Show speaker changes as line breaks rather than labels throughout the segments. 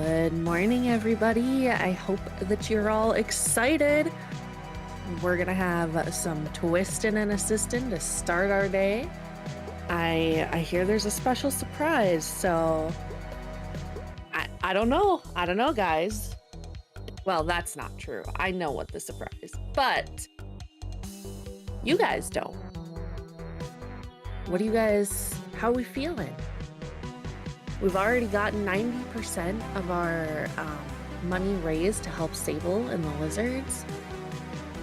Good morning, everybody. I hope that you're all excited. We're gonna have some twisting and assisting to start our day. I hear there's a special surprise, so I don't know. I don't know, guys. Well, that's not true. I know what the surprise, but you guys don't. What do you guys, how are we feeling? We've already gotten 90% of our money raised to help Sable and the lizards.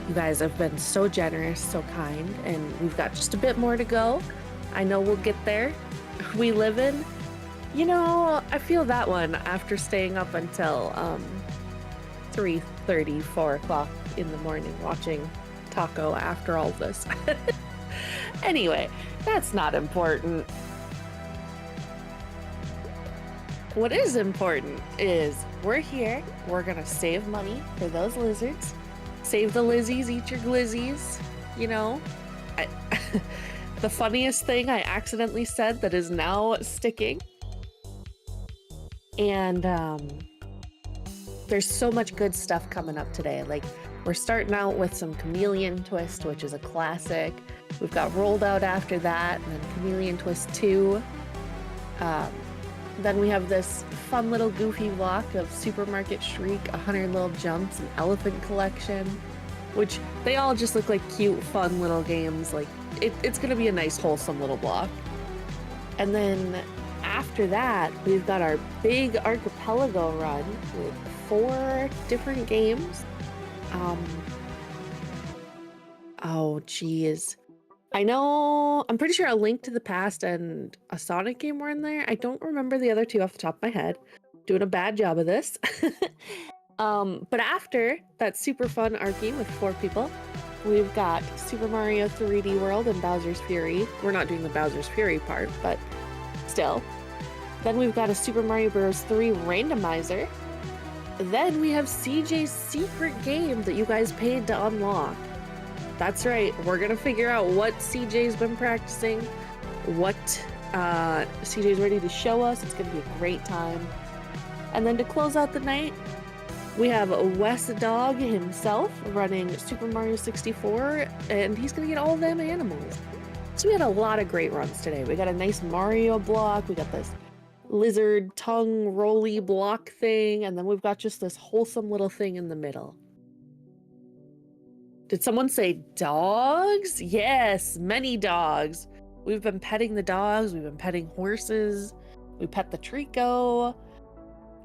You guys have been so generous, so kind, and we've got just a bit more to go. I know we'll get there. We live in, I feel that one after staying up until 3:30, 4 o'clock in the morning watching Taco after all this. Anyway, that's not important. What is important is we're here, we're gonna save money for those lizards. Save the lizzies, eat your glizzies, the funniest thing I accidentally said that is now sticking. And there's so much good stuff coming up today. Like, we're starting out with some Chameleon Twist, which is a classic. We've got Rolled Out after that, and then Chameleon Twist 2. Then we have this fun little goofy block of Supermarket Shriek, 100 Little Jumps, and Elephant Collection, which they all just look like cute, fun little games. Like, it's gonna be a nice, wholesome little block. And then after that, we've got our big archipelago run with 4 different games. Oh, geez. I know, I'm pretty sure A Link to the Past and a Sonic game were in there. I don't remember the other 2 off the top of my head. Doing a bad job of this. But after that super fun art game with 4 people, we've got Super Mario 3D World and Bowser's Fury. We're not doing the Bowser's Fury part, but still. Then we've got a Super Mario Bros. 3 randomizer. Then we have CJ's secret game that you guys paid to unlock. That's right, we're gonna figure out what CJ's been practicing, what CJ's ready to show us. It's gonna be a great time. And then to close out the night, we have Wes Dog himself running Super Mario 64, and he's gonna get all them animals. So we had a lot of great runs today. We got a nice Mario block, we got this lizard tongue rolly block thing, and then we've got just this wholesome little thing in the middle. Did someone say dogs? Yes, many dogs. We've been petting the dogs. We've been petting horses. We pet the Trico.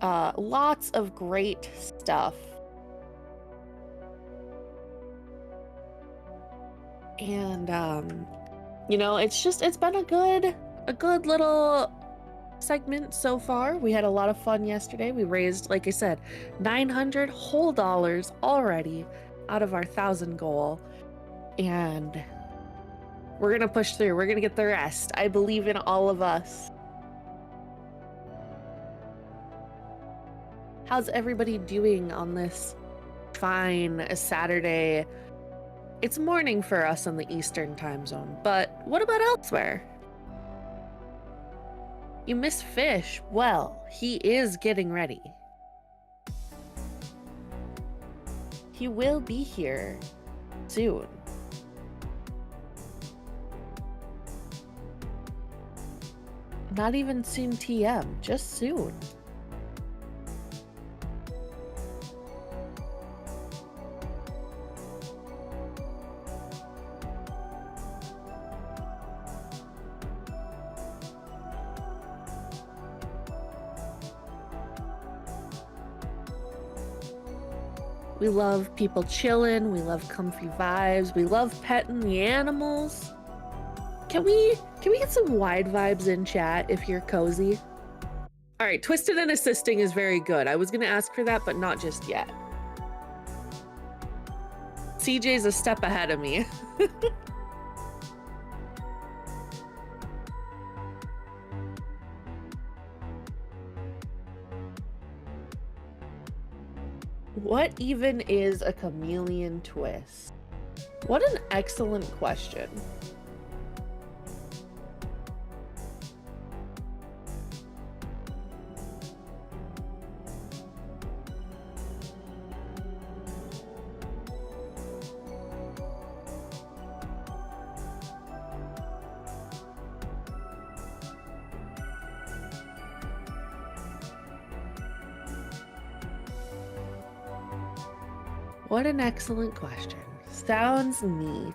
Lots of great stuff. And, it's been a good little segment so far. We had a lot of fun yesterday. We raised, like I said, 900 whole dollars already out of our 1,000 goal, and we're gonna push through. We're gonna get the rest. I believe in all of us. How's everybody doing on this fine Saturday? It's morning for us in the Eastern time zone, but what about elsewhere? You miss Fish. Well, he is getting ready. He will be here soon. Not even soon TM, just soon. We love people chilling. We love comfy vibes. We love petting the animals. Can we get some wide vibes in chat if you're cozy? All right, twisted and assisting is very good. I was gonna ask for that, but not just yet. CJ's a step ahead of me. What even is a chameleon twist? What an excellent question. What an excellent question. Sounds neat.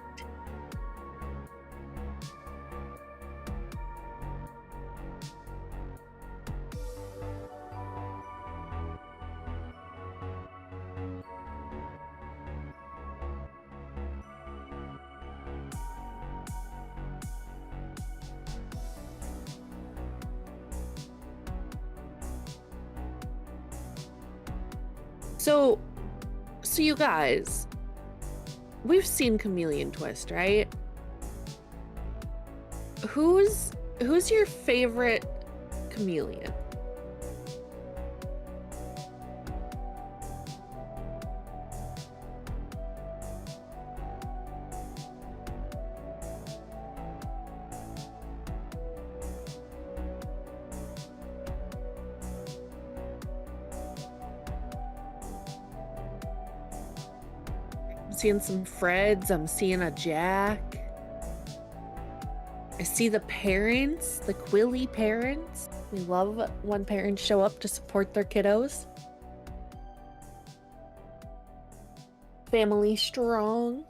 So you guys, we've seen Chameleon Twist, right? Who's your favorite chameleon? I'm seeing some Freds, I'm seeing a Jack. I see the parents, the Qwilly parents. We love when parents show up to support their kiddos. Family strong.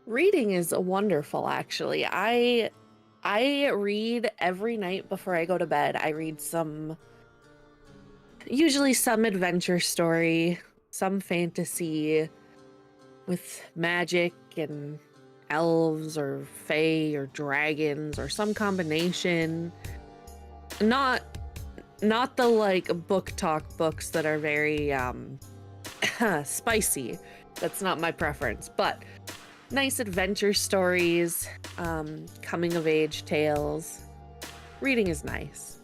Reading is wonderful, actually. I read every night before I go to bed. I read usually some adventure story, some fantasy with magic and elves or fae or dragons or some combination. Not the like book talk books that are very spicy. That's not my preference, but nice adventure stories, coming of age tales. Reading is nice.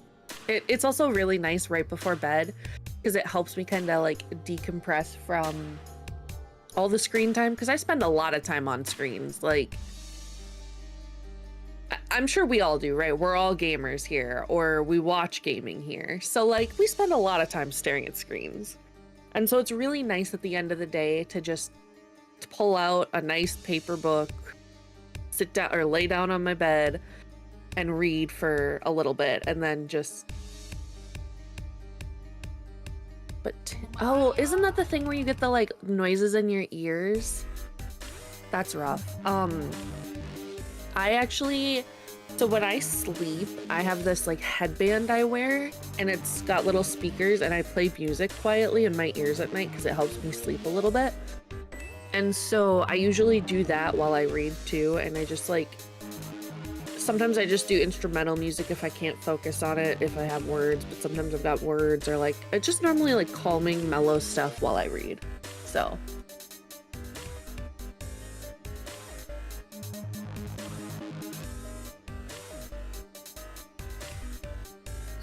It's also really nice right before bed because it helps me kind of like decompress from all the screen time, because I spend a lot of time on screens. Like, I'm sure we all do, right? We're all gamers here, or we watch gaming here. So like we spend a lot of time staring at screens. And so it's really nice at the end of the day to just pull out a nice paper book, sit down or lay down on my bed and read for a little bit, and then just... But, oh, isn't that the thing where you get the like noises in your ears? That's rough. I actually, so when I sleep, I have this like headband I wear, and it's got little speakers, and I play music quietly in my ears at night because it helps me sleep a little bit. And so I usually do that while I read too, and I just like, sometimes I just do instrumental music if I can't focus on it, if I have words, but sometimes I've got words, or like, it's just normally like calming, mellow stuff while I read. So.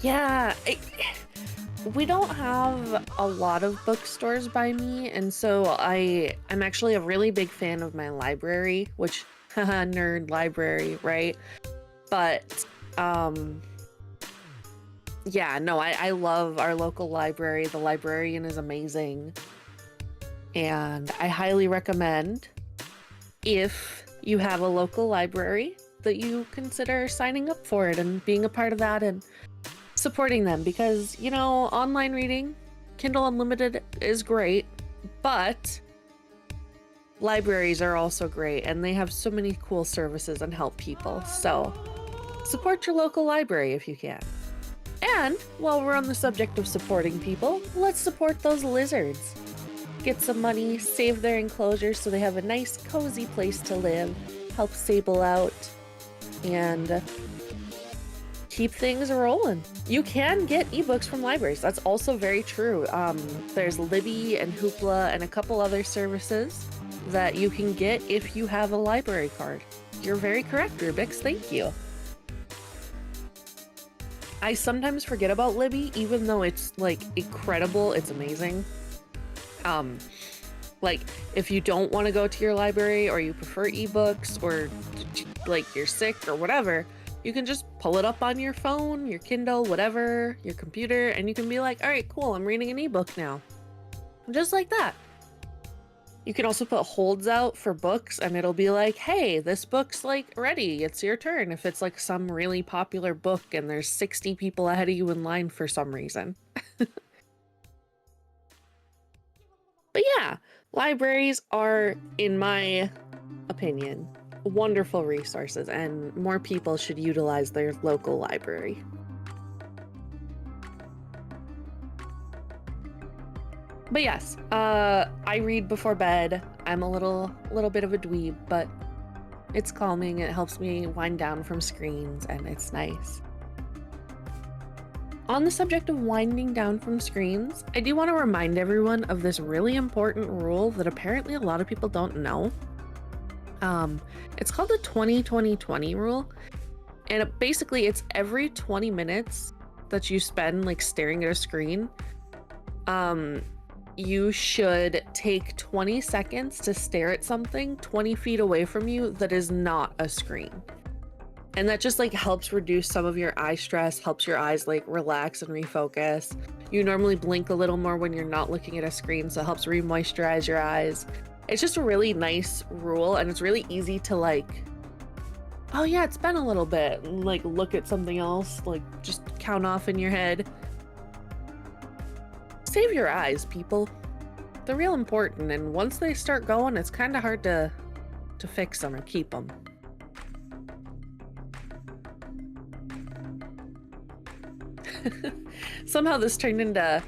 Yeah, we don't have a lot of bookstores by me, and so I'm actually a really big fan of my library, which, haha, nerd library, right? But, yeah, no, I love our local library. The librarian is amazing. And I highly recommend, if you have a local library, that you consider signing up for it and being a part of that and supporting them, because, you know, online reading, Kindle Unlimited is great, but libraries are also great, and they have so many cool services and help people. So support your local library if you can. And while we're on the subject of supporting people, let's support those lizards. Get some money, save their enclosures so they have a nice, cozy place to live, help Sable out, and keep things rolling. You can get ebooks from libraries. That's also very true. There's Libby and Hoopla and a couple other services that you can get if you have a library card. You're very correct, Rubix. Thank you. I sometimes forget about Libby, even though it's like incredible. It's amazing. Like, if you don't want to go to your library or you prefer ebooks or like you're sick or whatever, you can just pull it up on your phone, your Kindle, whatever, your computer, and you can be like, all right, cool, I'm reading an ebook now. Just like that. You can also put holds out for books and it'll be like, hey, this book's like ready, it's your turn. If it's like some really popular book and there's 60 people ahead of you in line for some reason. But yeah, libraries are, in my opinion, wonderful resources, and more people should utilize their local library. But yes, I read before bed. I'm a little bit of a dweeb, but it's calming. It helps me wind down from screens, and it's nice. On the subject of winding down from screens, I do want to remind everyone of this really important rule that apparently a lot of people don't know. It's called the 20-20-20 rule, and basically it's every 20 minutes that you spend like staring at a screen, you should take 20 seconds to stare at something 20 feet away from you that is not a screen. And that just like helps reduce some of your eye stress, helps your eyes like relax and refocus. You normally blink a little more when you're not looking at a screen, so it helps re-moisturize your eyes. It's just a really nice rule, and it's really easy to like, oh yeah, it's been a little bit, and like look at something else, like just count off in your head. Save your eyes, people. They're real important, and once they start going, it's kind of hard to fix them or keep them. Somehow this turned into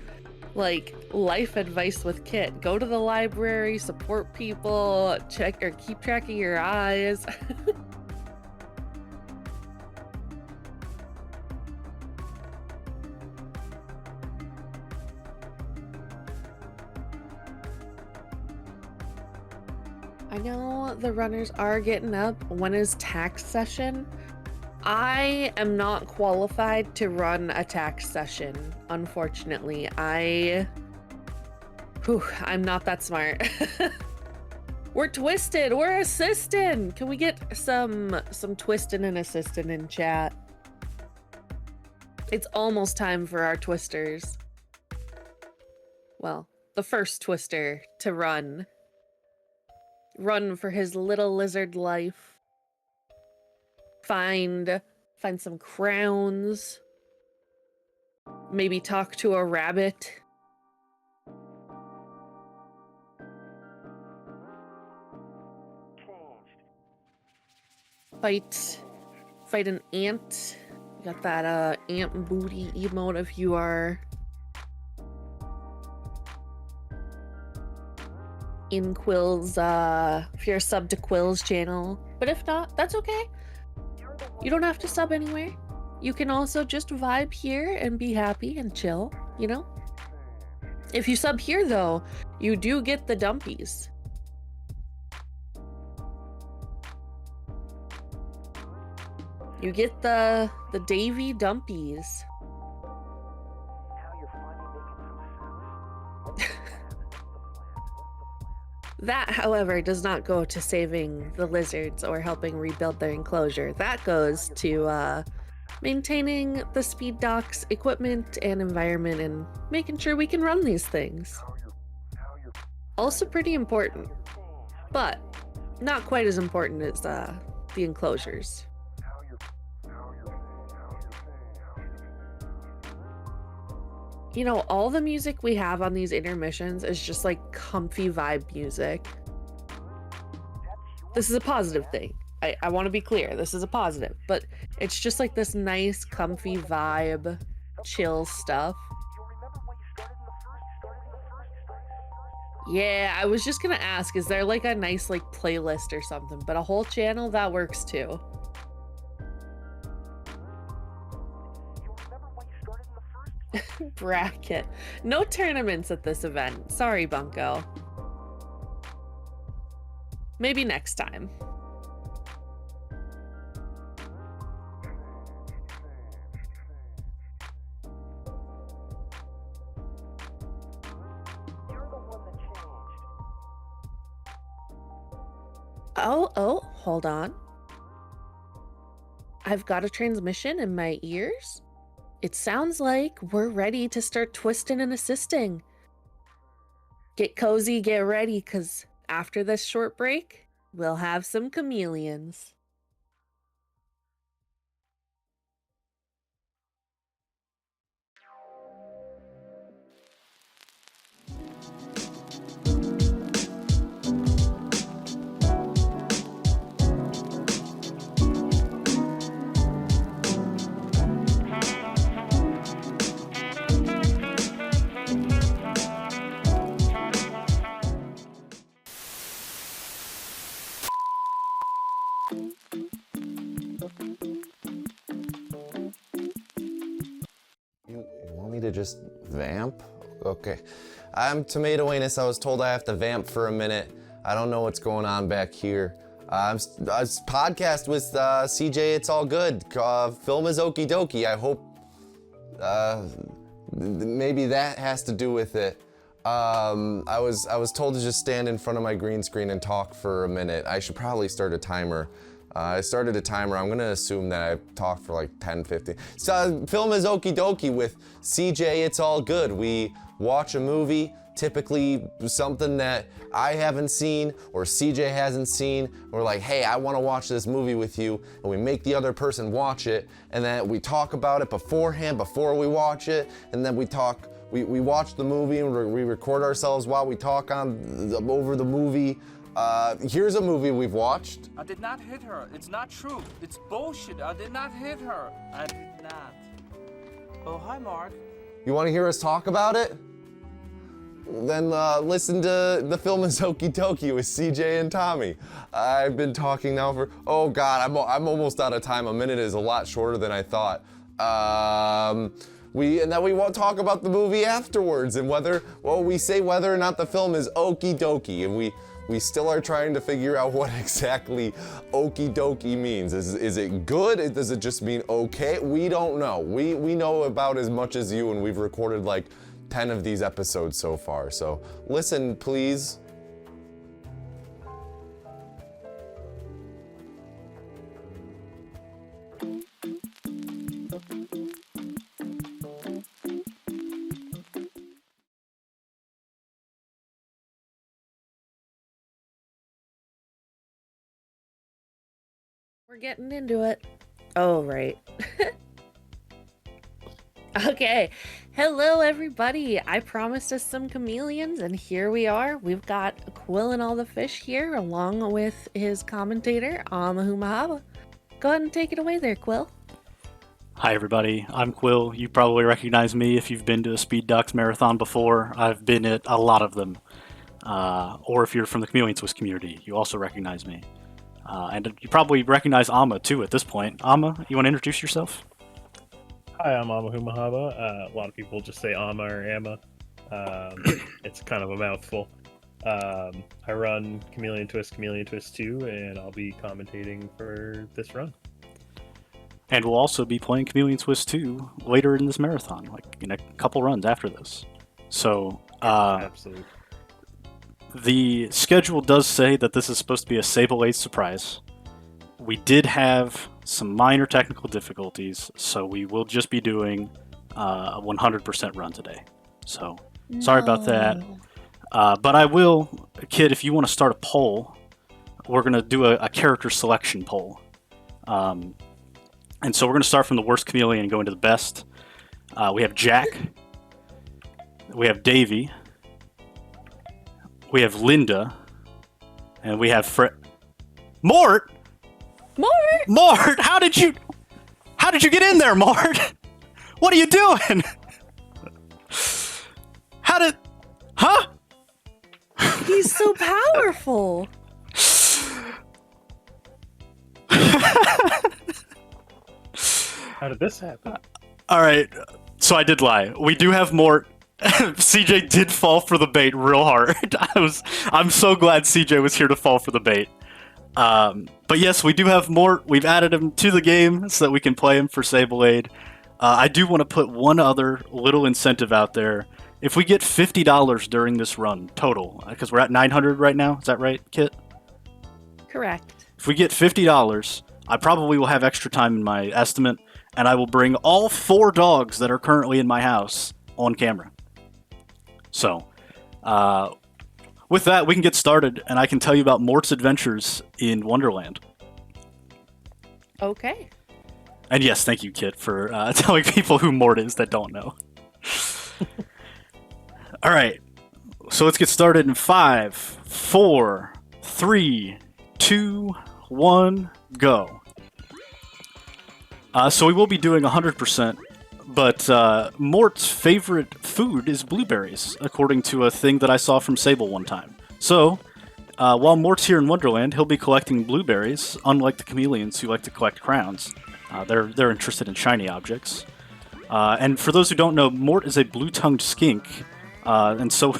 like life advice with Kit. Go to the library, support people, check or keep track of your eyes. I know the runners are getting up. When is tax session? I am not qualified to run a tax session, unfortunately. I'm not that smart. We're twisted, we're assisting. Can we get some twisting and assisting in chat? It's almost time for our twisters. Well, the first twister to run for his little lizard life. Find some crowns. Maybe talk to a rabbit. Fight an ant. You got that ant booty emote if you are in Qwil's, if you're a sub to Qwil's channel. But if not, that's okay. You don't have to sub anywhere. You can also just vibe here and be happy and chill, you know? If you sub here though, you do get the dumpies. You get the Davy dumpies. That, however, does not go to saving the lizards or helping rebuild their enclosure. That goes to maintaining the speed dock's equipment and environment and making sure we can run these things. Also pretty important, but not quite as important as the enclosures. You know, all the music we have on these intermissions is just like comfy vibe music. This is a positive thing. I want to be clear, this is a positive, but it's just like this nice, comfy vibe, chill stuff. Yeah, I was just gonna ask, is there like a nice like playlist or something? But a whole channel, that works too. Bracket. No tournaments at this event. Sorry, Bunko. Maybe next time. Oh, hold on. I've got a transmission in my ears. It sounds like we're ready to start twisting and assisting. Get cozy, get ready, because after this short break, we'll have some chameleons.
You want me to just vamp? Okay. I'm Tomato Anus. I was told I have to vamp for a minute. I don't know what's going on back here. I'm podcast with CJitsallGewd. Film is okie dokie. I hope maybe that has to do with it. I was told to just stand in front of my green screen and talk for a minute. I should probably start a timer. I started a timer. I'm gonna assume that I've talked for like 10, 15. So, film is okie dokie with CJitsallGewd. We watch a movie, typically something that I haven't seen or CJ hasn't seen. We're like, hey, I wanna watch this movie with you, and we make the other person watch it, and then we talk about it beforehand, before we watch it, and then we watch the movie and we record ourselves while we talk over the movie. Here's a movie we've watched.
I did not hit her. It's not true. It's bullshit. I did not hit her. I did not. Oh, hi, Mark.
You want to hear us talk about it? Then listen to The Film is Okie Dokie with CJ and Tommy. I've been talking now for, oh God, I'm almost out of time. A minute is a lot shorter than I thought. And then we won't talk about the movie afterwards and we say whether or not the film is okie dokie, and we still are trying to figure out what exactly okie dokie means. Is it good? Does it just mean okay? We don't know. We know about as much as you, and we've recorded like 10 of these episodes so far. So listen, please.
We're getting into it. Oh, right. Okay. Hello, everybody. I promised us some chameleons, and here we are. We've got Qwillinallthefish here, along with his commentator, Mahaba. Go ahead and take it away there, Quill.
Hi, everybody. I'm Quill. You probably recognize me if you've been to a Speed Ducks marathon before. I've been at a lot of them. Or if you're from the Chameleon Swiss community, you also recognize me. And you probably recognize Amma, too, at this point. Amma, you want to introduce yourself?
Hi, I'm Mahaba. A lot of people just say Amma or Amma. It's kind of a mouthful. I run Chameleon Twist 2, and I'll be commentating for this run.
And we'll also be playing Chameleon Swiss 2 later in this marathon, like in a couple runs after this. So,
Absolutely.
The schedule does say that this is supposed to be a Sable 8 surprise. We did have some minor technical difficulties, so we will just be doing a 100% run today. So, sorry about that. But I will, Kid, if you want to start a poll, we're going to do a character selection poll. And so we're going to start from the worst chameleon and go into the best. We have Jack. We have Davy. We have Linda. And we have Mort! Mort! How did you get in there, Mort? What are you doing? Huh?
He's so powerful.
How did this happen?
All right, so I did lie. We do have Mort. CJ did fall for the bait real hard. I'm so glad CJ was here to fall for the bait. But yes, we do have Mort. We've added him to the game so that we can play him for Sable Aid. I do want to put one other little incentive out there. If we get $50 during this run total, because we're at 900 right now, is that right, Kit?
Correct.
If we get $50, I probably will have extra time in my estimate, and I will bring all 4 dogs that are currently in my house on camera. So, with that, we can get started, and I can tell you about Mort's adventures in Wonderland.
Okay.
And yes, thank you, Kit, for telling people who Mort is that don't know. All right, so let's get started in 5, 4, 3, 2, 1, go. So we will be doing 100%, but Mort's favorite food is blueberries, according to a thing that I saw from Sable one time. So, while Mort's here in Wonderland, he'll be collecting blueberries, unlike the chameleons who like to collect crowns. They're interested in shiny objects. And for those who don't know, Mort is a blue-tongued skink, and so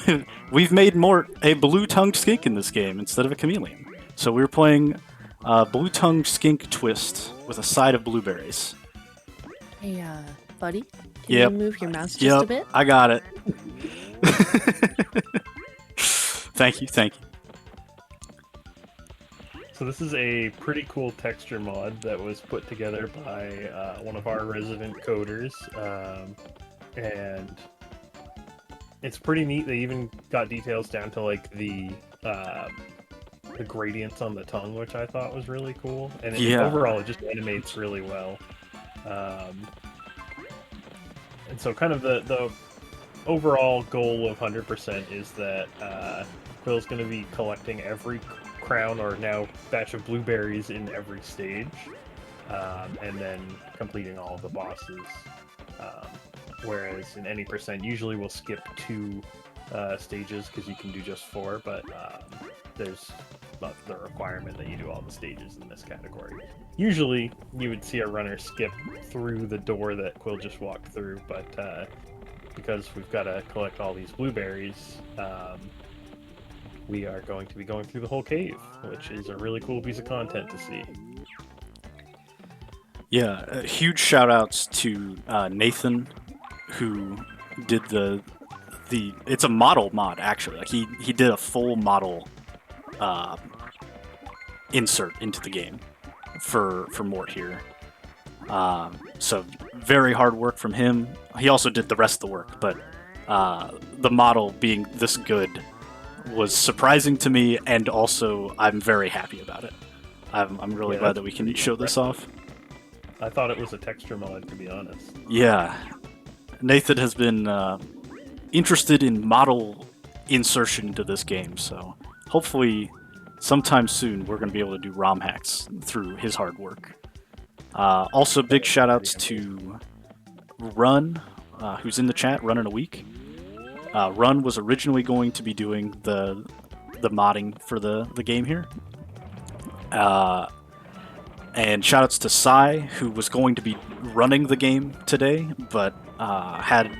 we've made Mort a blue-tongued skink in this game instead of a chameleon. So we're playing blue-tongued skink twist with a side of blueberries.
Hey, buddy, can
Yep.
you move your mouse just a bit?
I got it. Thank you.
So this is a pretty cool texture mod that was put together by one of our resident coders, and it's pretty neat. They even got details down to like the gradients on the tongue, which I thought was really cool. And overall, it just animates really well. And so, kind of the overall goal of 100% is that Qwill's going to be collecting every crown or now batch of blueberries in every stage, and then completing all of the bosses. Whereas in any percent, usually we'll skip 2 stages because you can do just 4, but there's the requirement that you do all the stages in this category. Usually you would see a runner skip through the door that Qwill just walked through, but because we've got to collect all these blueberries, we are going to be going through the whole cave, which is a really cool piece of content to see.
Yeah, huge shout outs to Nathan, who did the it's a model mod actually. Like he did a full model insert into the game for Mort here. So very hard work from him. He also did the rest of the work, but the model being this good was surprising to me, and also I'm very happy about it. I'm really glad that we can show this off.
I thought it was a texture mod, to be honest.
Yeah. Nathan has been interested in model insertion into this game, so hopefully sometime soon we're going to be able to do ROM hacks through his hard work. Also, big shout-outs to Run, who's in the chat, Run in a Week. Run was originally going to be doing the modding for the game here. And shoutouts to Sai, who was going to be running the game today, but had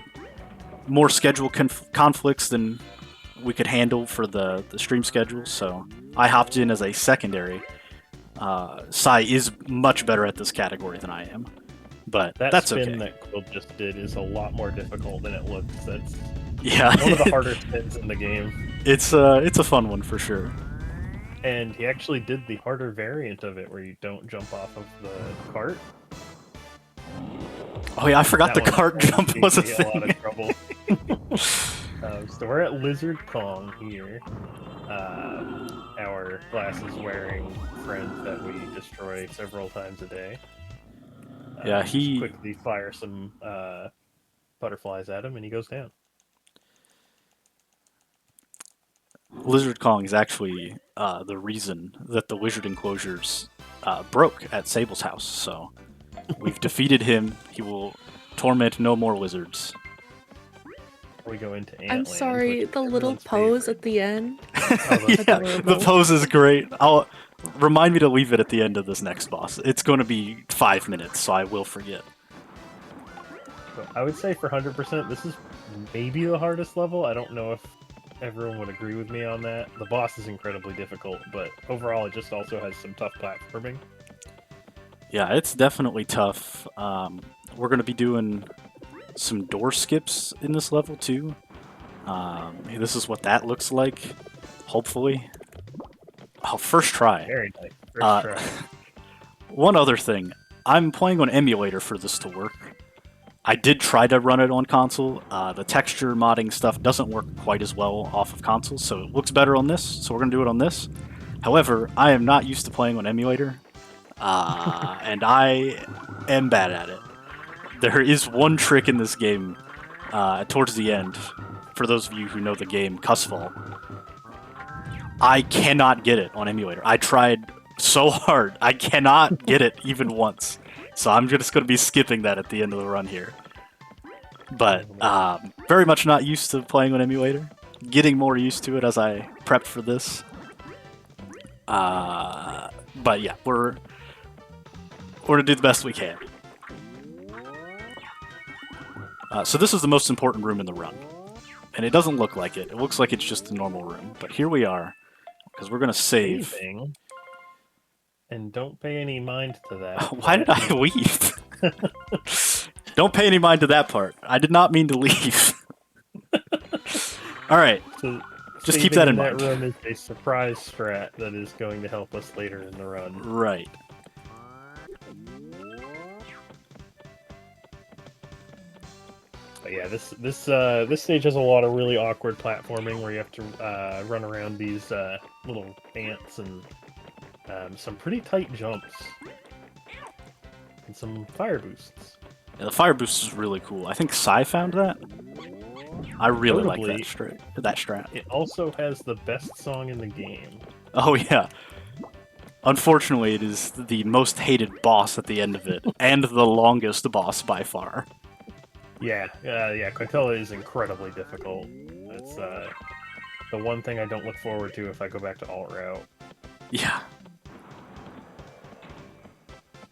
more schedule conflicts than we could handle for the stream schedule, so I hopped in as a secondary. Sai is much better at this category than I am, but that's okay.
That spin that Qwill just did is a lot more difficult than it looks. That's
one
of the harder spins in the game.
It's a fun one for sure.
And he actually did the harder variant of it, where you don't jump off of the cart.
Oh yeah, I forgot the cart jump was a thing.
A lot of trouble. So we're at Lizard Kong here, our glasses-wearing friend that we destroy several times a day.
Yeah, he
quickly fire some butterflies at him, and he goes down.
Lizard Kong is actually the reason that the wizard enclosures broke at Sable's house, so we've defeated him. He will torment no more wizards.
We go into Antland,
I'm sorry, the little pose at the end.
Yeah, the pose is great. Remind me to leave it at the end of this next boss. It's going to be 5 minutes, so I will forget.
So I would say for 100%, this is maybe the hardest level. I don't know if everyone would agree with me on that. The boss is incredibly difficult, but overall it just also has some tough platforming.
Yeah, it's definitely tough. We're going to be doing some door skips in this level too. This is what that looks like, hopefully. Oh, first try.
Very nice. First
Uh,
try.
One other thing. I'm playing on emulator for this to work. I did try to run it on console. The texture modding stuff doesn't work quite as well off of console, so it looks better on this, so we're going to do it on this. However, I am not used to playing on emulator, and I am bad at it. There is one trick in this game towards the end, for those of you who know the game, Cussfall. I cannot get it on emulator. I tried so hard. I cannot get it even once. So I'm just going to be skipping that at the end of the run here. But very much not used to playing on emulator. Getting more used to it as I prepped for this. But yeah, we're going to do the best we can. So this is the most important room in the run. And it doesn't look like it. It looks like it's just a normal room. But here we are, because we're going to save.
Saving. And don't pay any mind to that.
Why did I leave? Don't pay any mind to that part. I did not mean to leave. All right.
So
just keep that in
saving
mind.
That room is a surprise strat that is going to help us later in the run.
Right.
But yeah, this stage has a lot of really awkward platforming where you have to run around these little ants and some pretty tight jumps and some fire boosts.
Yeah, the fire boost is really cool. I think Sai found that. I really like
Notably,
that strat.
It also has the best song in the game.
Oh yeah. Unfortunately, it is the most hated boss at the end of it, and the longest boss by far.
Yeah, Quintella is incredibly difficult. It's the one thing I don't look forward to if I go back to alt route.
Yeah.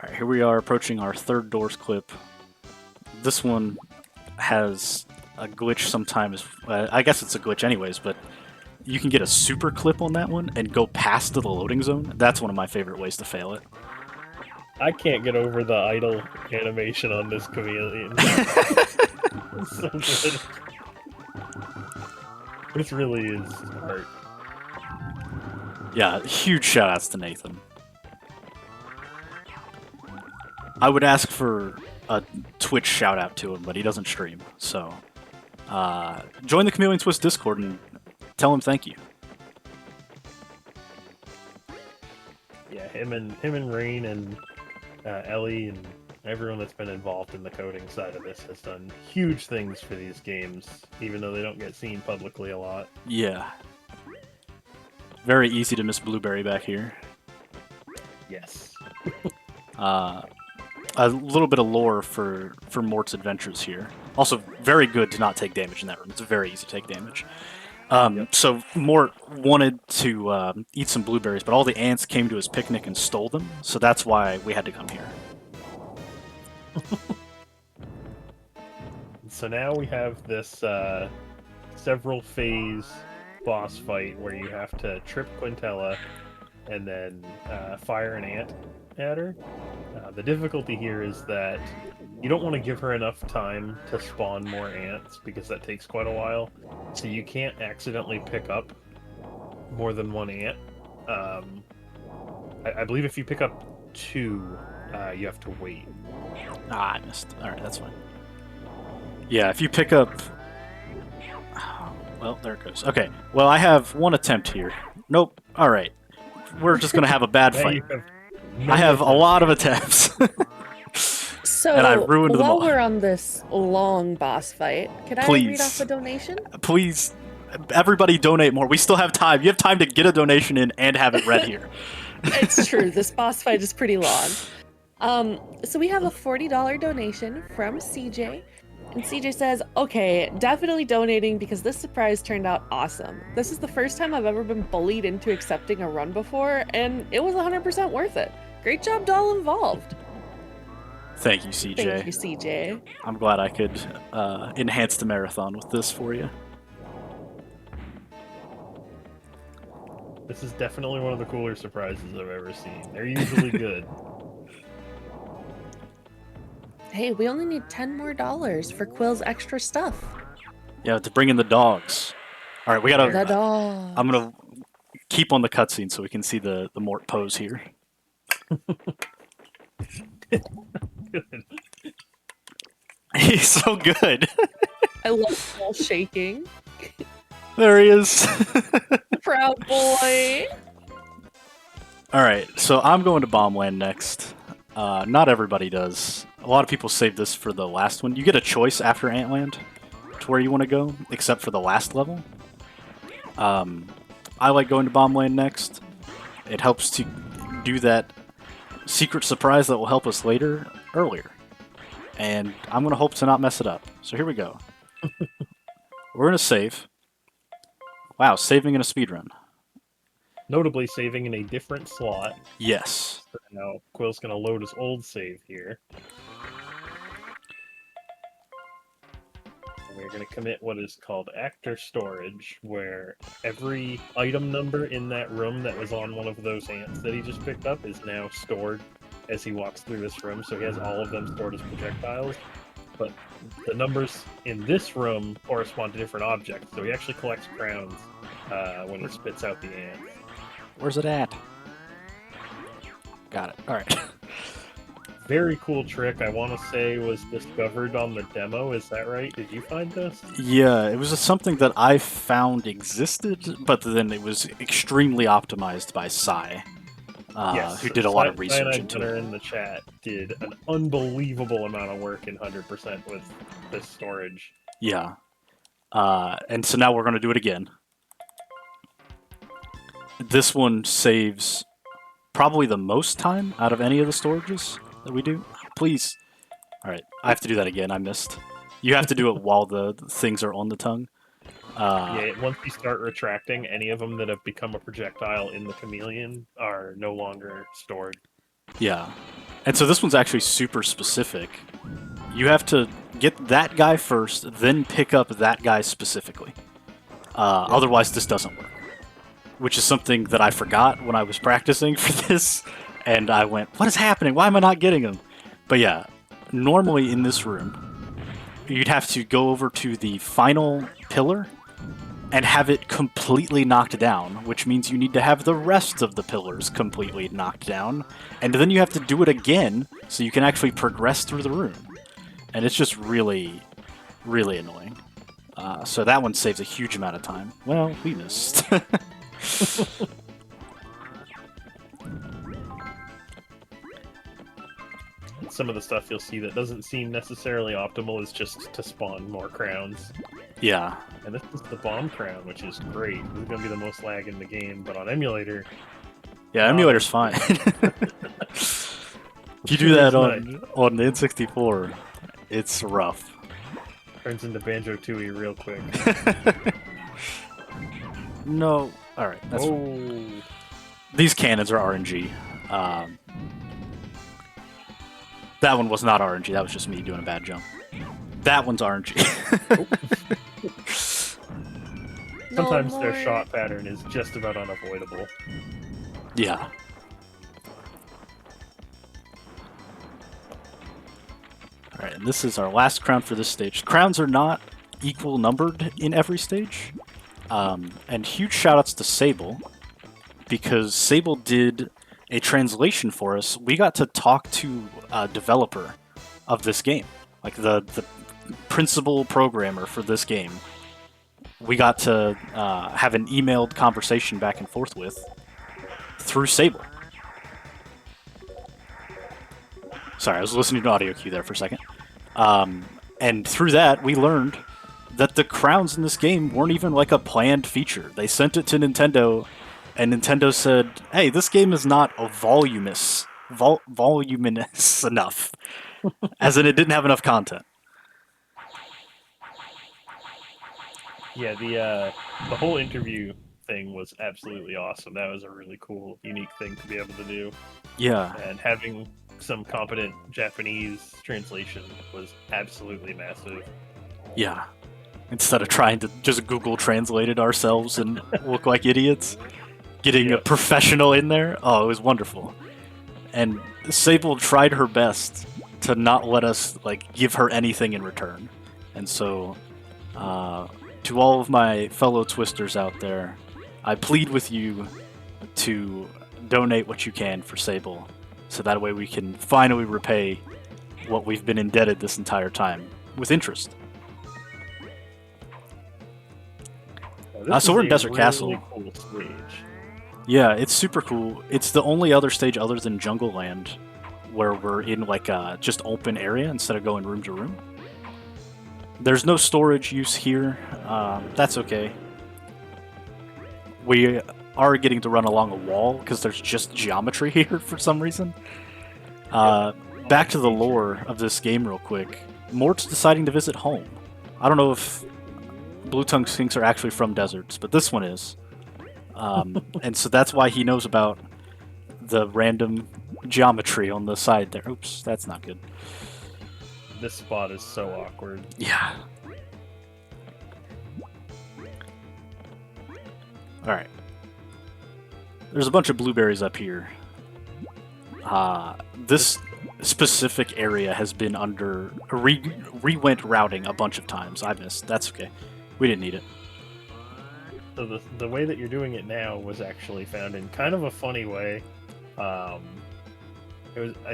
Alright, here we are approaching our third doors clip. This one has a glitch sometimes. I guess it's a glitch anyways, but you can get a super clip on that one and go past to the loading zone. That's one of my favorite ways to fail it.
I can't get over the idle animation on this chameleon. It's so good. This really is smart.
Yeah, huge shoutouts to Nathan. I would ask for a Twitch shoutout to him, but he doesn't stream, so join the Chameleon Twist Discord and tell him thank you.
Yeah, him and Rain and Ellie and everyone that's been involved in the coding side of this has done huge things for these games, even though they don't get seen publicly a lot.
Yeah. Very easy to miss Blueberry back here.
Yes.
A little bit of lore for Mort's adventures here. Also, very good to not take damage in that room. It's very easy to take damage. So Mort wanted to eat some blueberries, but all the ants came to his picnic and stole them, so that's why we had to come here.
So now we have this several phase boss fight where you have to trip Quintella and then fire an ant at her. The difficulty here is that you don't want to give her enough time to spawn more ants because that takes quite a while. So you can't accidentally pick up more than one ant. I believe if you pick up two, you have to wait.
Ah, I missed. Alright, that's fine. Yeah, if you pick up... Oh, well, there it goes. Okay, well, I have one attempt here. Nope. Alright. We're just going to have a bad
Now
fight.
you have
I have a lot of attempts.
So,
And I ruined them
while
all.
we're on this long boss fight, can I read off a donation?
Please, everybody donate more. We still have time. You have time to get a donation in and have it read here.
It's true. This boss fight is pretty long. So we have a $40 donation from CJ. And CJ says, okay, definitely donating because this surprise turned out awesome. This is the first time I've ever been bullied into accepting a run before, and it was 100% worth it. Great job to all involved.
Thank you, CJ.
Thank you, CJ.
I'm glad I could enhance the marathon with this for you.
This is definitely one of the cooler surprises I've ever seen. They're usually good.
Hey, we only need $10 more for Quill's extra stuff.
Yeah, to bring in the dogs. All right, we gotta.
The dog.
I'm gonna keep on the cutscene so we can see the Mort pose here. He's so good.
I love all shaking.
There he is.
Proud boy.
All right, so I'm going to Bombland next. Not everybody does. A lot of people save this for the last one. You get a choice after Antland to where you want to go, except for the last level. I like going to Bombland next. It helps to do that secret surprise that will help us earlier. And I'm going to hope to not mess it up. So here we go. We're going to save. Wow, saving in a speedrun.
Notably saving in a different slot.
Yes.
So now Quill's going to load his old save here. And we're going to commit what is called actor storage, where every item number in that room that was on one of those ants that he just picked up is now stored as he walks through this room. So he has all of them stored as projectiles. But the numbers in this room correspond to different objects. So he actually collects crowns when he spits out the ants.
Where's it at? Got it. All right.
Very cool trick. I want to say was discovered on the demo. Is that right? Did you find this?
Yeah, it was something that I found existed, but then it was extremely optimized by Sai,
Yes.
who did a lot of research into it.
In the chat did an unbelievable amount of work in 100% with this storage.
Yeah. And so now we're going to do it again. This one saves probably the most time out of any of the storages that we do. Please. All right, I have to do that again. I missed. You have to do it while the things are on the tongue.
Yeah, once you start retracting, any of them that have become a projectile in the Chameleon are no longer stored.
Yeah. And so this one's actually super specific. You have to get that guy first, then pick up that guy specifically. Otherwise, this doesn't work. Which is something that I forgot when I was practicing for this, and I went, what is happening? Why am I not getting him? But yeah, normally in this room, you'd have to go over to the final pillar and have it completely knocked down, which means you need to have the rest of the pillars completely knocked down, and then you have to do it again so you can actually progress through the room. And it's just really, really annoying. So that one saves a huge amount of time. Well, we missed.
Some of the stuff you'll see that doesn't seem necessarily optimal is just to spawn more crowns.
Yeah.
And this is the bomb crown, which is great. This is going to be the most lag in the game, but on emulator...
Yeah, emulator's fine. If you do that on the N64, it's rough.
Turns into Banjo-Tooie real quick.
No. Alright, that's... These cannons are RNG. That one was not RNG, that was just me doing a bad jump. That one's RNG.
Sometimes their shot pattern is just about unavoidable.
Yeah. Alright, and this is our last crown for this stage. Crowns are not equal numbered in every stage. And huge shoutouts to Sable, because Sable did a translation for us. We got to talk to a developer of this game, like the principal programmer for this game. We got to have an emailed conversation back and forth with through Sable. Sorry, I was listening to audio cue there for a second. And through that, we learned that the crowns in this game weren't even like a planned feature. They sent it to Nintendo, and Nintendo said, hey, this game is not a voluminous enough. As in, it didn't have enough content.
Yeah, the whole interview thing was absolutely awesome. That was a really cool, unique thing to be able to do.
Yeah.
And having some competent Japanese translation was absolutely massive.
Yeah. Instead of trying to just Google translate it ourselves and look like idiots, getting a professional in there, oh, it was wonderful. And Sable tried her best to not let us like give her anything in return. And so, to all of my fellow Twisters out there, I plead with you to donate what you can for Sable, so that way we can finally repay what we've been indebted this entire time with interest. So we're in Desert Castle.
Cool stage.
Yeah, it's super cool. It's the only other stage other than Jungle Land where we're in like a just open area instead of going room to room. There's no storage use here. That's okay. We are getting to run along a wall because there's just geometry here for some reason. Back to the lore of this game real quick. Mort's deciding to visit home. I don't know if blue-tongued skinks are actually from deserts, but this one is. And so that's why he knows about the random geometry on the side there. Oops, that's not good.
This spot is so awkward.
Yeah. Alright. There's a bunch of blueberries up here. This specific area has been under re-went routing a bunch of times. I missed. That's okay. We didn't need it.
So the way that you're doing it now was actually found in kind of a funny way. I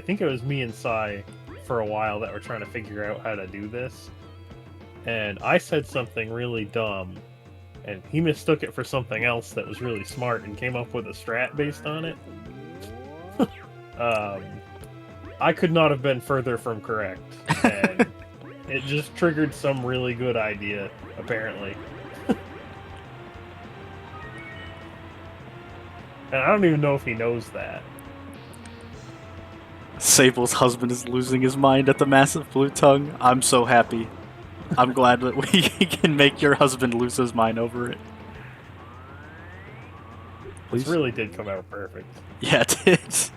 think it was me and Sai for a while that were trying to figure out how to do this, and I said something really dumb, and he mistook it for something else that was really smart and came up with a strat based on it. I could not have been further from correct, and it just triggered some really good idea, apparently. And I don't even know if he knows that.
Sable's husband is losing his mind at the massive blue tongue. I'm so happy. I'm glad that we can make your husband lose his mind over it.
This really did come out perfect.
Yeah, it did.
So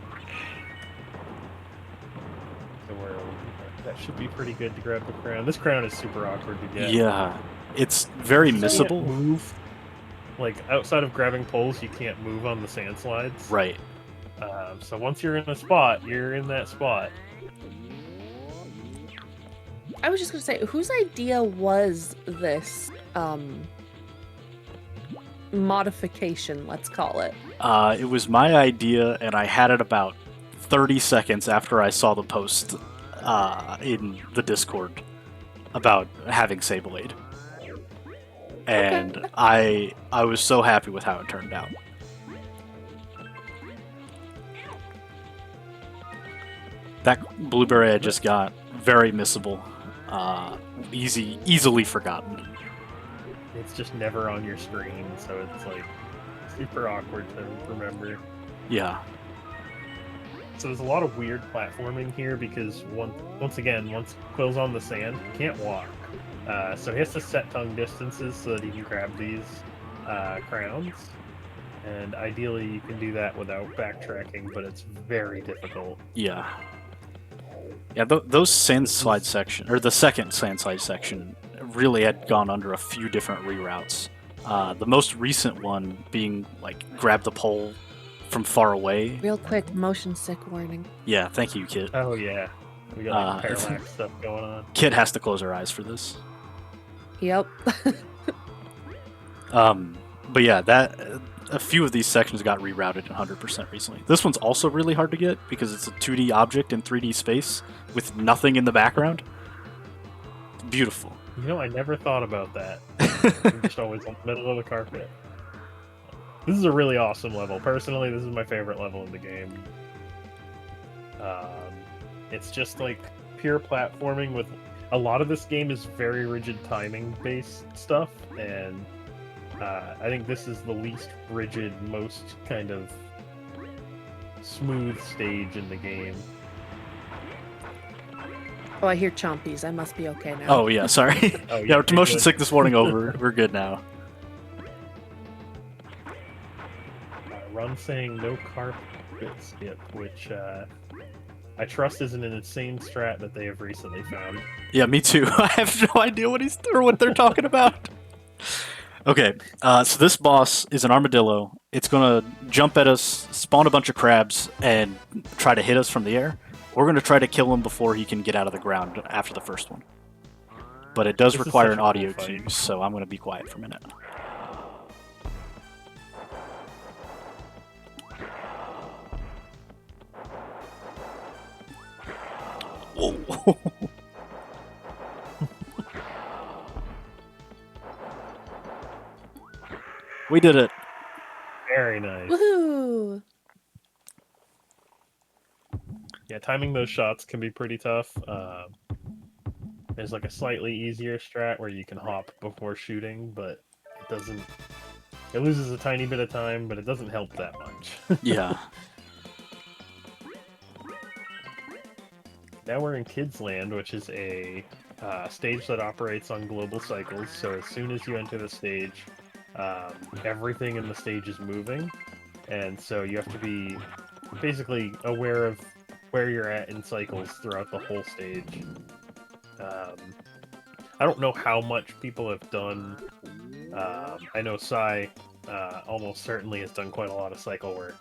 that should be pretty good to grab the crown. This crown is super awkward to get.
Yeah, it's very
You can't
missable.
move. Like, outside of grabbing poles, you can't move on the sand slides.
Right.
So once you're in a spot, you're in that spot.
I was just gonna say, whose idea was this modification, let's call it?
It was my idea, and I had it about 30 seconds after I saw the post in the Discord about having Sablade. And I was so happy with how it turned out. That blueberry I just got, very missable. Easily forgotten.
It's just never on your screen, so it's like super awkward to remember.
Yeah.
So there's a lot of weird platforming here because once Quill's on the sand, he can't walk. So he has to set tongue distances so that he can grab these crowns. And ideally you can do that without backtracking, but it's very difficult.
Yeah. Yeah, those sand slide section, or the second sand slide section, really had gone under a few different reroutes. The most recent one being, like, grab the pole from far away.
Real quick, motion sick warning.
Yeah, thank you, Kit.
Oh yeah. We got like parallax stuff going on.
Kit has to close her eyes for this.
Yep.
But yeah, a few of these sections got rerouted 100% recently. This one's also really hard to get because it's a 2D object in 3D space with nothing in the background. Beautiful.
You know, I never thought about that. I'm just always in the middle of the carpet. This is a really awesome level. Personally, this is my favorite level in the game. It's just like pure platforming with a lot of this game is very rigid timing based stuff, and I think this is the least rigid, most kind of smooth stage in the game.
Oh, I hear chompies. I must be okay now.
Oh yeah, sorry.
Oh,
Yeah,
you're
motion
good.
sickness warning over. We're good now.
Run saying no carpet skip, which I trust is an insane strat that they have recently found.
Yeah, me too. I have no idea what they're talking about. Okay, so this boss is an armadillo. It's gonna jump at us, spawn a bunch of crabs, and try to hit us from the air. We're gonna try to kill him before he can get out of the ground after the first one. But it does
This is
require
such
an
a cool
audio
fight.
cue, so I'm gonna be quiet for a minute. Oh. We did it.
Very nice.
Woohoo!
Yeah, timing those shots can be pretty tough. There's like a slightly easier strat where you can hop before shooting, but it doesn't. It loses a tiny bit of time, but it doesn't help that much.
Yeah.
Now we're in Kids Land, which is a stage that operates on global cycles. So as soon as you enter the stage, everything in the stage is moving, and so you have to be basically aware of where you're at in cycles throughout the whole stage. I don't know how much people have done. I know Sai almost certainly has done quite a lot of cycle work,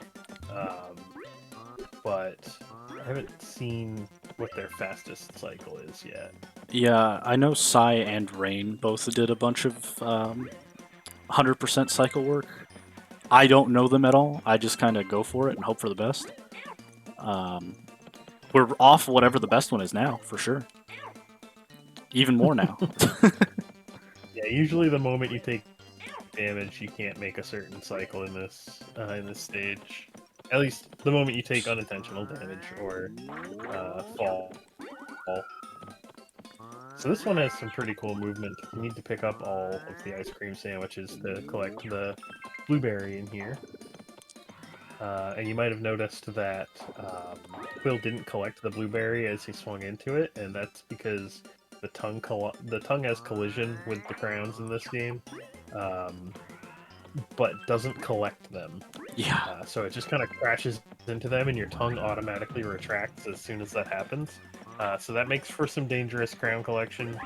but I haven't seen what their fastest cycle is yet.
Yeah, I know Sai and Rain both did a bunch of 100% cycle work. I don't know them at all. I just kind of go for it and hope for the best. We're off whatever the best one is now, for sure. Even more now.
Yeah, usually the moment you take damage, you can't make a certain cycle in this stage. At least the moment you take unintentional damage or fall. So this one has some pretty cool movement. You need to pick up all of the ice cream sandwiches to collect the blueberry in here. And you might have noticed that Quill didn't collect the blueberry as he swung into it, and that's because the tongue has collision with the crowns in this game, but doesn't collect them.
Yeah.
So it just kind of crashes into them, and your tongue automatically retracts as soon as that happens. So that makes for some dangerous crown collection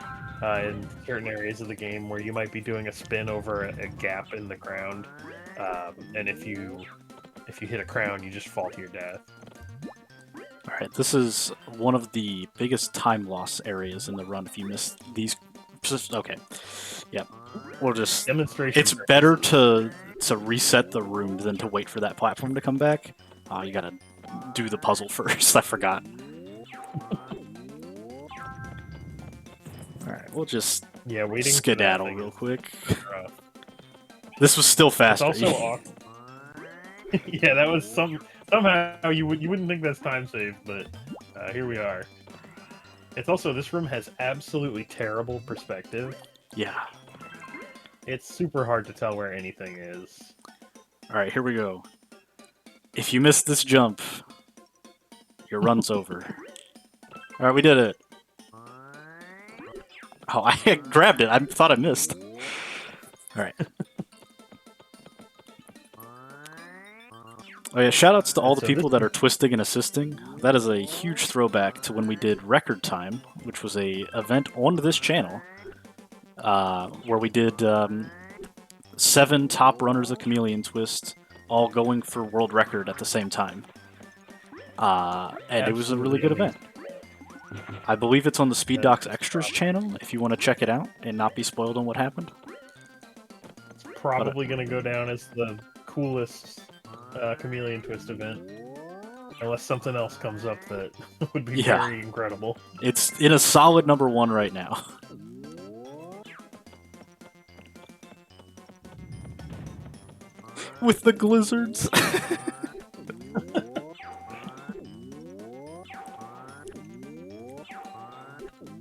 in certain areas of the game where you might be doing a spin over a gap in the ground, and if you hit a crown, you just fall to your death.
Alright, this is one of the biggest time loss areas in the run if you miss these. Okay. Yep. We'll just...
Demonstration.
It's better to reset the room than to wait for that platform to come back. You gotta do the puzzle first. I forgot. Alright, we'll just
waiting
skedaddle real quick.
Rough.
This was still
It's
faster.
also awkward. Yeah, that was somehow you wouldn't think that's time saved, but here we are. It's also, this room has absolutely terrible perspective.
Yeah.
It's super hard to tell where anything is.
Alright, here we go. If you miss this jump, your run's over. Alright, we did it. Oh, I grabbed it. I thought I missed. Alright. Oh yeah, shoutouts to all the people that are twisting and assisting. That is a huge throwback to when we did Record Time, which was a event on this channel, where we did 7 top runners of Chameleon Twist, all going for world record at the same time. And it was a really good event. I believe it's on the Speed Docs Extras channel, if you want to check it out and not be spoiled on what happened.
It's probably going to go down as the coolest Chameleon Twist event, unless something else comes up that would be very incredible.
It's in a solid #1 right now. With the glizzards.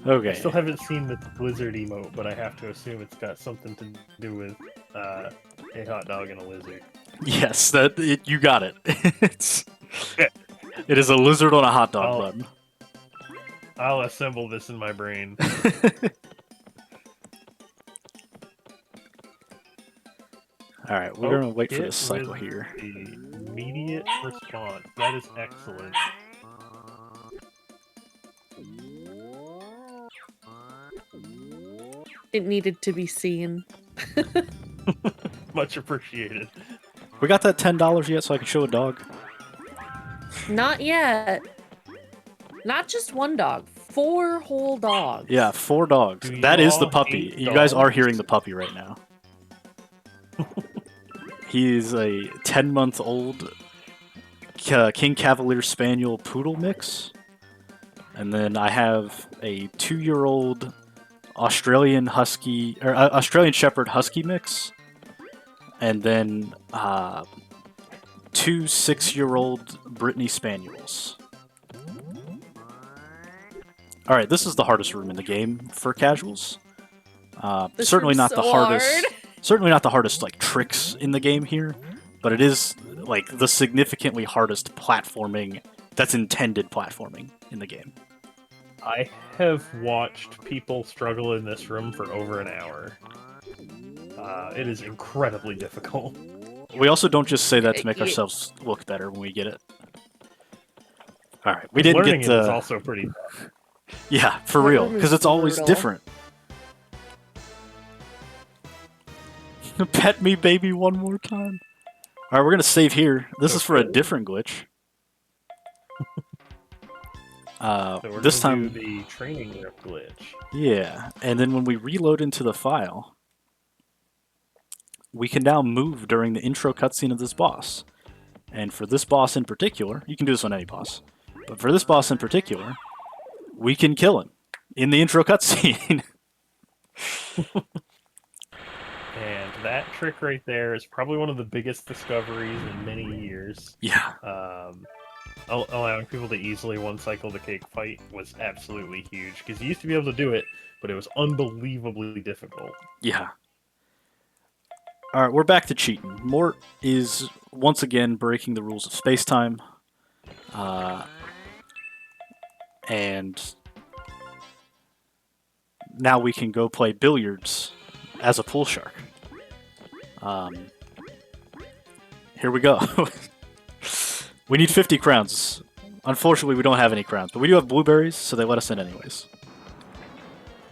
Okay.
I still haven't seen the blizzard emote, but I have to assume it's got something to do with a hot dog and a lizard.
Yes, you got it. It is a lizard on a hot dog bun.
I'll assemble this in my brain.
Alright, we're gonna wait for this cycle here.
Immediate response. That is excellent.
It needed to be seen.
Much appreciated.
We got that $10 yet so I can show a dog?
Not yet. Not just one dog. 4 whole dogs.
Yeah, 4 dogs. That is the puppy. You guys are hearing the puppy right now. He's a 10-month-old King Cavalier Spaniel Poodle mix. And then I have a 2-year-old Australian Husky or Australian Shepherd Husky mix, and then 2 6-year-old Brittany Spaniels. All right, this is the hardest room in the game for casuals. Certainly not the hardest. Certainly not the hardest like tricks in the game here, but it is like the significantly hardest platforming that's intended platforming in the game.
I have watched people struggle in this room for over an hour. It is incredibly difficult.
We also don't just say that to make ourselves look better when we get it. All right, we didn't
Learning
get the.
it is also pretty tough.
Yeah, for real, because it's always different. Pet me, baby, one more time. All right, we're gonna save here. This is for a different glitch.
So we're
this
gonna
time,
do the training room glitch.
yeah, and then when we reload into the file, we can now move during the intro cutscene of this boss. And for this boss in particular, you can do this on any boss, but for this boss in particular, we can kill him in the intro cutscene.
And that trick right there is probably one of the biggest discoveries in many years.
Yeah.
Allowing people to easily one-cycle the cake fight was absolutely huge, because you used to be able to do it, but it was unbelievably difficult.
Yeah. Alright, we're back to cheating. Mort is once again breaking the rules of space-time. And now we can go play billiards as a pool shark. Here we go. We need 50 crowns. Unfortunately, we don't have any crowns, but we do have blueberries, so they let us in anyways.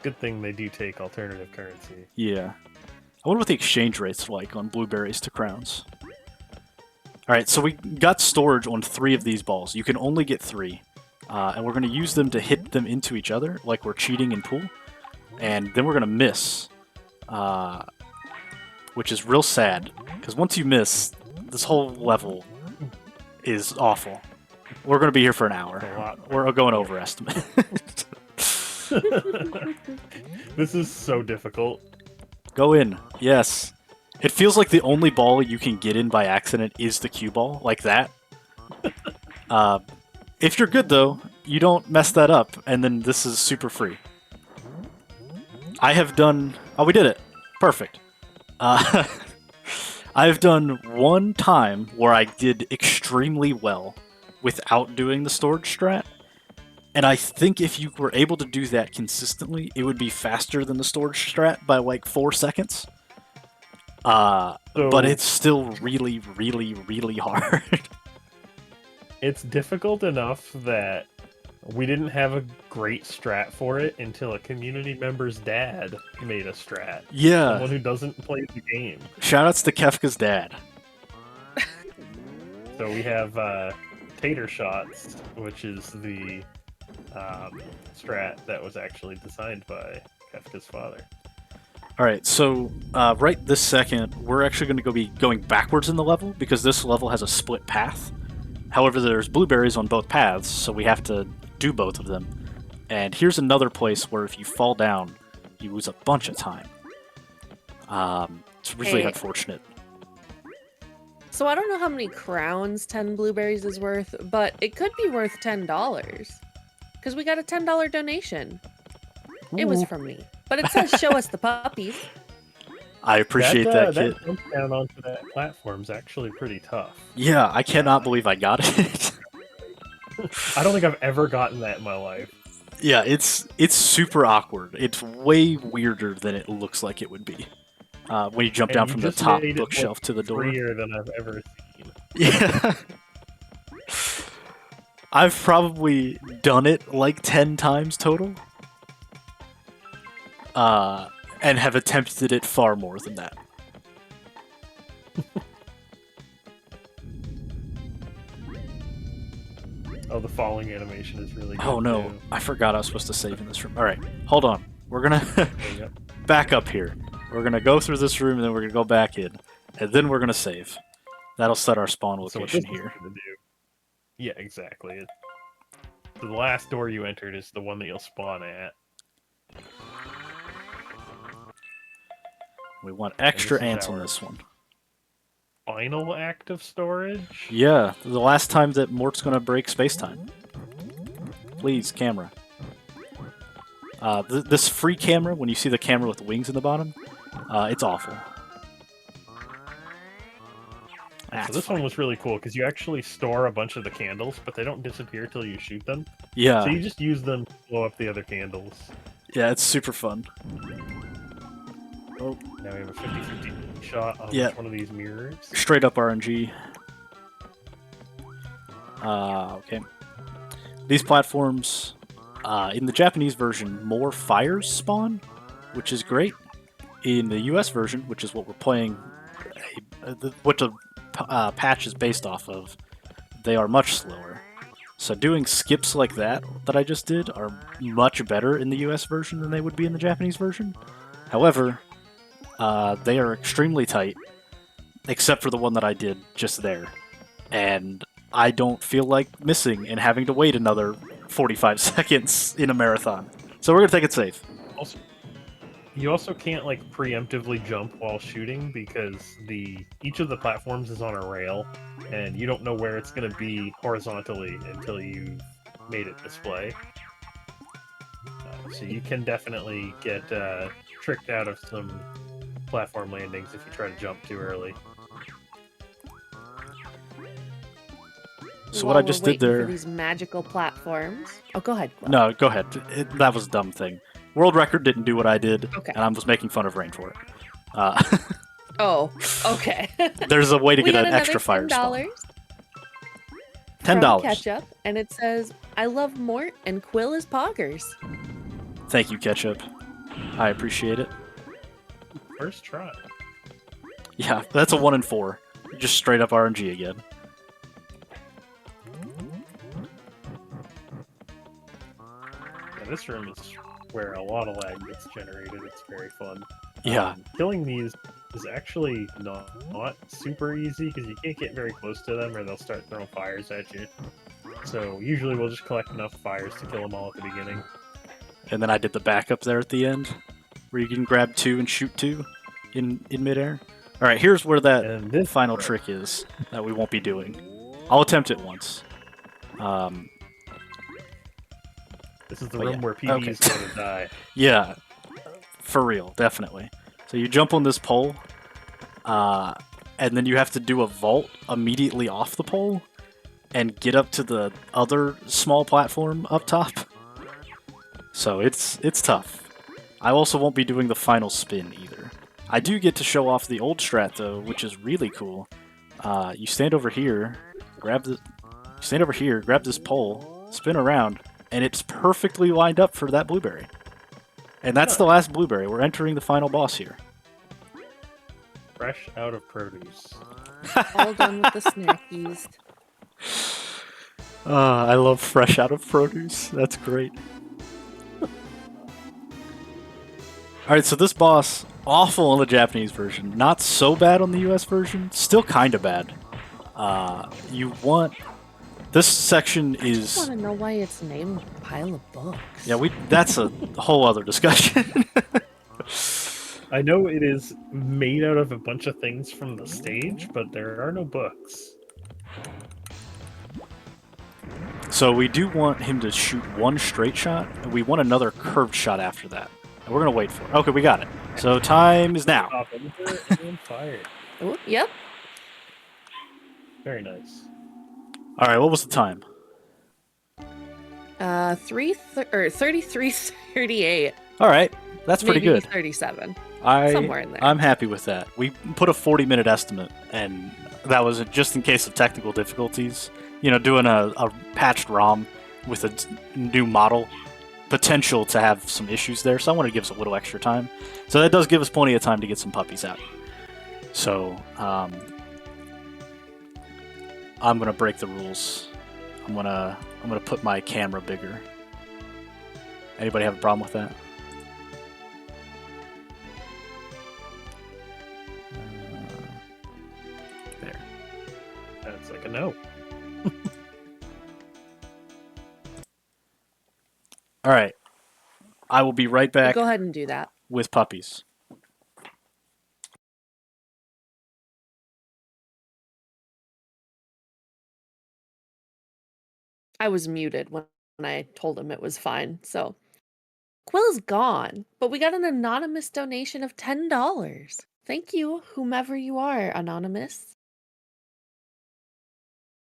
Good thing they do take alternative currency.
Yeah. I wonder what the exchange rate's like on blueberries to crowns. Alright, so we got storage on 3 of these balls. You can only get 3. And we're going to use them to hit them into each other, like we're cheating in pool. And then we're going to miss. Which is real sad, because once you miss, this whole level is awful. We're going to be here for an hour. We're going overestimate.
This is so difficult.
Go in. Yes. It feels like the only ball you can get in by accident is the cue ball, like that. If you're good, though, you don't mess that up, and then this is super free. I have done... Oh, we did it. Perfect. I've done one time where I did extremely well without doing the storage strat, and I think if you were able to do that consistently, it would be faster than the storage strat by like 4 seconds. But it's still really, really, really hard.
It's difficult enough that we didn't have a great strat for it until a community member's dad made a strat.
Yeah.
Someone who doesn't play the game.
Shoutouts to Kefka's dad.
So we have Tater Shots, which is the strat that was actually designed by Kefka's father.
Alright, so right this second, we're actually going to be going backwards in the level, because this level has a split path. However, there's blueberries on both paths, so we have to do both of them. And here's another place where if you fall down, you lose a bunch of time. It's really unfortunate.
So I don't know how many crowns 10 blueberries is worth, but it could be worth $10. Because we got a $10 donation.
Ooh.
It was from me. But it says show us the puppies.
I appreciate that, kid.
That jump down onto that platform's actually pretty tough.
Yeah, I cannot believe I got it.
I don't think I've ever gotten that in my life.
Yeah, it's super awkward. It's way weirder than it looks like it would be. When you jump down from the top bookshelf to the door.
Freer than I've ever seen.
Yeah. I've probably done it like 10 times total. And have attempted it far more than that.
Oh, the falling animation is really good.
Oh no,
too.
I forgot I was supposed to save in this room. Alright, hold on. We're gonna back up here. We're gonna go through this room and then we're gonna go back in. And then we're gonna save. That'll set our spawn location here.
Yeah, exactly. So the last door you entered is the one that you'll spawn at.
We want extra
this is
ants on
our-
this one.
Final act of storage?
Yeah, the last time that Mort's gonna break space-time. Please, camera. This free camera, when you see the camera with the wings in the bottom, it's awful.
So this one was really cool because you actually store a bunch of the candles, but they don't disappear till you shoot them.
Yeah,
So you just use them to blow up the other candles.
yeah, it's super fun. Oh,
Now we have a 50-50 shot on
Yeah.
each one of these mirrors.
straight up RNG. Okay. These platforms, in the Japanese version, more fires spawn, which is great. In the US version, which is what we're playing, what the patch is based off of, they are much slower. So doing skips like that I just did are much better in the US version than they would be in the Japanese version. However, they are extremely tight, except for the one that I did just there. And I don't feel like missing and having to wait another 45 seconds in a marathon. So we're going to take it safe.
Also, you also can't like preemptively jump while shooting because each of the platforms is on a rail, and you don't know where it's going to be horizontally until you've made it display. So you can definitely get tricked out of some platform landings if you try to jump too early.
So
While
what I
we're
just did
waiting
there...
for these magical platforms. Oh, go ahead. Quill.
No, go ahead. That was a dumb thing. World record didn't do what I did,
Okay.
and I was making fun of Rain for it.
Oh, okay.
There's a way to
We
get
got
an extra fire spawn. $10.
Ketchup, and it says, "I love Mort and Quill is poggers."
Thank you, Ketchup. I appreciate it.
First try.
Yeah, that's a 1 in 4. Just straight up RNG again.
Yeah, this room is where a lot of lag gets generated. It's very fun.
Yeah.
Killing these is actually not super easy because you can't get very close to them or they'll start throwing fires at you. So usually we'll just collect enough fires to kill them all at the beginning.
And then I did the backup there at the end, where you can grab 2 and shoot 2 in midair. All right, here's where that
And this
final trick is that we won't be doing. I'll attempt it once.
This is the
Oh,
room
yeah.
where PD is
Okay.
going to die.
Yeah, for real, definitely. So you jump on this pole, and then you have to do a vault immediately off the pole and get up to the other small platform up top. So it's tough. I also won't be doing the final spin either. I do get to show off the old strat though, which is really cool. You stand over here, grab this pole, spin around, and it's perfectly lined up for that blueberry. And that's the last blueberry. We're entering the final boss here.
Fresh out of produce.
All done with the snackies.
I love fresh out of produce. That's great. Alright, so this boss, awful on the Japanese version. Not so bad on the US version. Still kind of bad. This section
I
is...
want to know why it's named Pile of Books.
Yeah, that's a whole other discussion.
I know it is made out of a bunch of things from the stage, but there are no books.
So we do want him to shoot one straight shot, and we want another curved shot after that. And we're going to wait for it. Okay, we got it. So time is now.
Pop over and fire.
Oh, yep.
Very nice.
Alright, what was the time?
33:38.
Alright, that's pretty
Maybe
good.
37.
I,
Somewhere in there.
I'm happy with that. We put a 40-minute estimate, and that was just in case of technical difficulties. You know, doing a patched ROM with a new model, potential to have some issues there, so I want to give us a little extra time. So that does give us plenty of time to get some puppies out. So, I'm gonna break the rules. I'm gonna put my camera bigger. Anybody have a problem with that? There.
That's like a no.
All right. I will be right back
Go ahead and do that.
with puppies.
I was muted when I told him it was fine, so. Quill's gone, but we got an anonymous donation of $10. Thank you, whomever you are, anonymous.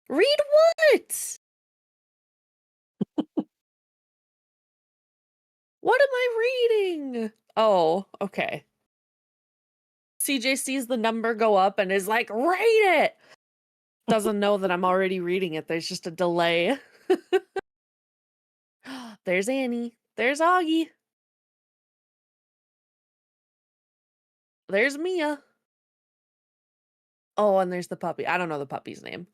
Read what? What am I reading? Oh, okay. CJ sees the number go up and is like, read it! Doesn't know that I'm already reading it. There's just a delay. There's Annie. There's Augie. There's Mia. Oh, and there's the puppy. I don't know the puppy's name.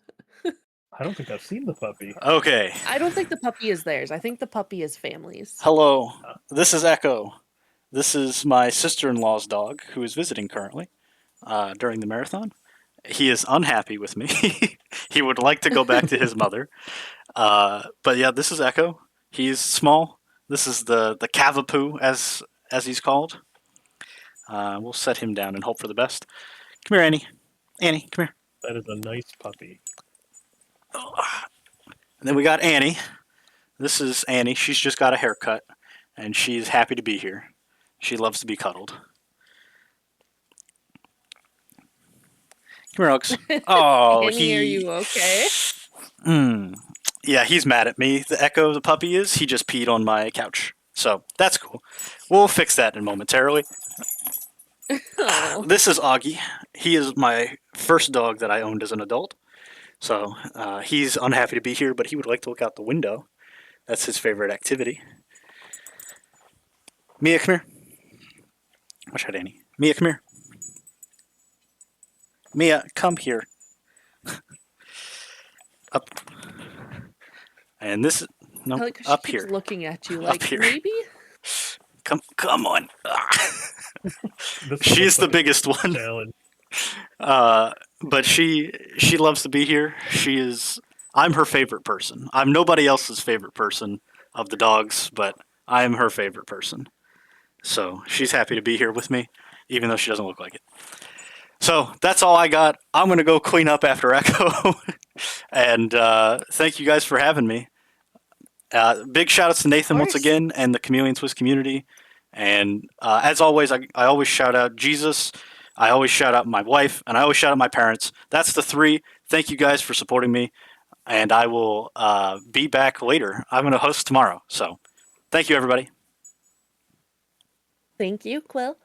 I don't think I've seen the puppy.
Okay.
I don't think the puppy is theirs. I think the puppy is family's.
Hello. This is Echo. This is my sister-in-law's dog, who is visiting currently during the marathon. He is unhappy with me. He would like to go back to his mother. But yeah, this is Echo. He's small. This is the Cavapoo, as he's called. We'll set him down and hope for the best. Come here, Annie. Annie, come here.
That is a nice puppy.
And then we got Annie. This is Annie. She's just got a haircut, and she's happy to be here. She loves to be cuddled. Come here, Uggs. Oh,
Annie, are you okay?
Yeah, he's mad at me. The Echo, the puppy is. He just peed on my couch. So that's cool. We'll fix that in momentarily.
Oh.
This is Augie. He is my first dog that I owned as an adult. So he's unhappy to be here, but he would like to look out the window. That's his favorite activity. Mia, come here. Watch out, Annie. Mia, come here. Mia, come here. Up. And this is no,
I like how
up
she keeps
here.
looking at you like,
here.
maybe?
Come on.
This
She's the
looks like
biggest
a
one.
challenge.
But she loves to be here. I'm her favorite person. I'm nobody else's favorite person of the dogs, but I'm her favorite person. So she's happy to be here with me, even though she doesn't look like it. So that's all I got. I'm going to go clean up after Echo. And thank you guys for having me. Big shout outs to Nathan once again and the Chameleon Twist community. And as always, I always shout out Jesus. I always shout out my wife, and I always shout out my parents. That's the three. Thank you guys for supporting me, and I will be back later. I'm going to host tomorrow, so thank you, everybody.
Thank you, Quill.